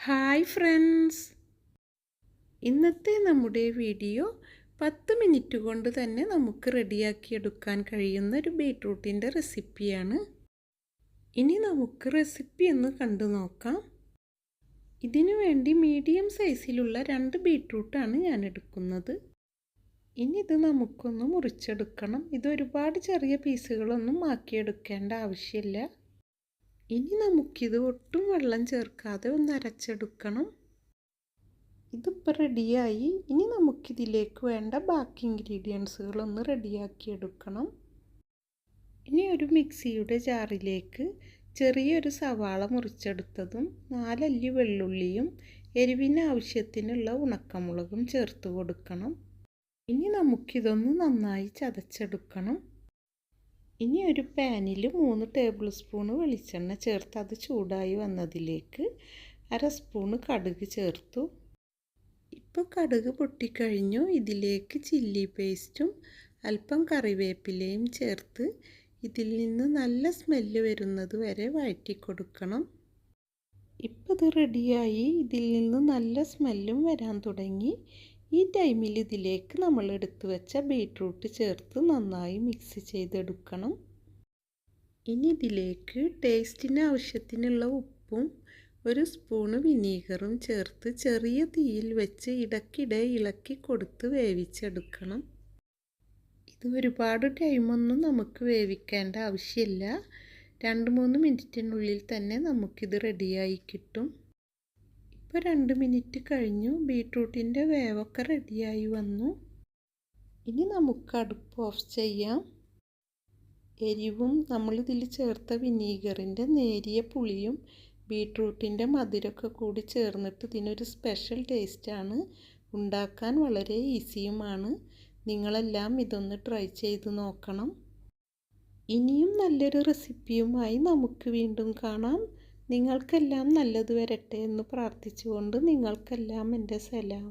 Hi friends, ഇന്നത്തെ നമ്മുടെ video 10 minute കൊണ്ട് തന്നെ നമുക്ക് റെഡിയാക്കിയെടുക്കാൻ കഴിയുന്ന ഒരു ബീട്രൂട്ടിൻ്റെ റെസിപ്പിയാണ്. ഇനി നമുക്ക് റെസിപ്പി ഒന്ന് കണ്ടു നോക്കാം. ഇതിനു വേണ്ടി മീഡിയം സൈസിലുള്ള 2 ബീട്രൂട്ടാണ് ഞാൻ എടുക്കുന്നത്. ഇനി ഇത് നമുക്കൊന്ന് മുറിച്ചെടുക്കണം. ഇത് ഒരുപാട് ചെറിയ പീസുകളൊന്നും ആക്കിയെടുക്കേണ്ട ആവശ്യമില്ല. ഇനി നമുക്കിത് ഒട്ടും വെള്ളം ചേർക്കാതെ ഒന്ന് അരച്ചെടുക്കണം. ഇതിപ്പോൾ റെഡിയായി. ഇനി നമുക്കിതിലേക്ക് വേണ്ട ബാക്കി ഇൻഗ്രീഡിയൻസുകളൊന്ന് റെഡിയാക്കിയെടുക്കണം. ഇനി ഒരു മിക്സിയുടെ ജാറിലേക്ക് ചെറിയൊരു സവാള മുറിച്ചെടുത്തതും 4 അല്ലി വെള്ളുള്ളിയും എരിവിന് ആവശ്യത്തിനുള്ള ഉണക്കമുളകും ചേർത്ത് കൊടുക്കണം. ഇനി നമുക്കിതൊന്ന് നന്നായി ചതച്ചെടുക്കണം. ഇനി ഒരു പാനിൽ 3 ടേബിൾ സ്പൂൺ വെളിച്ചെണ്ണ ചേർത്ത് അത് ചൂടായി വന്നതിലേക്ക് 1/2 സ്പൂൺ കടുക് ചേർത്തു. ഇപ്പോൾ കടുക് പൊട്ടിക്കഴിഞ്ഞു. ഇതിലേക്ക് ചില്ലി പേസ്റ്റും അല്പം കറിവേപ്പിലയും ചേർത്ത് ഇതിൽ നിന്ന് നല്ല സ്മെല്ല് വരുന്നത് വരെ വഴറ്റി കൊടുക്കണം. ഇപ്പോൾ ഇത് റെഡിയായി. ഇതിൽ നിന്ന് നല്ല സ്മെല്ലും വരാൻ തുടങ്ങി. ഈ ടൈമിൽ ഇതിലേക്ക് നമ്മൾ എടുത്തു വെച്ച ബീട്രൂട്ട് ചേർത്ത് നന്നായി മിക്സ് ചെയ്തെടുക്കണം. ഇനി ഇതിലേക്ക് ടേസ്റ്റിന് ആവശ്യത്തിനുള്ള ഉപ്പും 1 സ്പൂണ് വിനീഗറും ചേർത്ത് ചെറിയ തീയിൽ വെച്ച് ഇടയ്ക്കിടെ ഇളക്കി കൊടുത്ത് വേവിച്ചെടുക്കണം. ഇത് ഒരുപാട് ടൈമൊന്നും നമുക്ക് വേവിക്കേണ്ട ആവശ്യമില്ല. 2-3 മിനിറ്റിനുള്ളിൽ തന്നെ നമുക്കിത് റെഡിയായി കിട്ടും. ഇപ്പോൾ 2 മിനിറ്റ് കഴിഞ്ഞു. ബീട്രൂട്ടിൻ്റെ വേവൊക്കെ റെഡിയായി വന്നു. ഇനി നമുക്ക് അടുപ്പ് ഓഫ് ചെയ്യാം. എരിവും നമ്മളിതിൽ ചേർത്ത വിനീഗറിൻ്റെ നേരിയ പുളിയും ബീട്രൂട്ടിൻ്റെ മധുരമൊക്കെ കൂടി ചേർന്നിട്ട് ഇതിനൊരു സ്പെഷ്യൽ ടേസ്റ്റാണ്. ഉണ്ടാക്കാൻ വളരെ ഈസിയുമാണ്. നിങ്ങളെല്ലാം ഇതൊന്ന് ട്രൈ ചെയ്ത് നോക്കണം. ഇനിയും നല്ലൊരു റെസിപ്പിയുമായി നമുക്ക് വീണ്ടും കാണാം. നിങ്ങൾക്കെല്ലാം നല്ലത് വരട്ടെ എന്ന് പ്രാർത്ഥിച്ചുകൊണ്ട് നിങ്ങൾക്കെല്ലാം എൻ്റെ സലാം.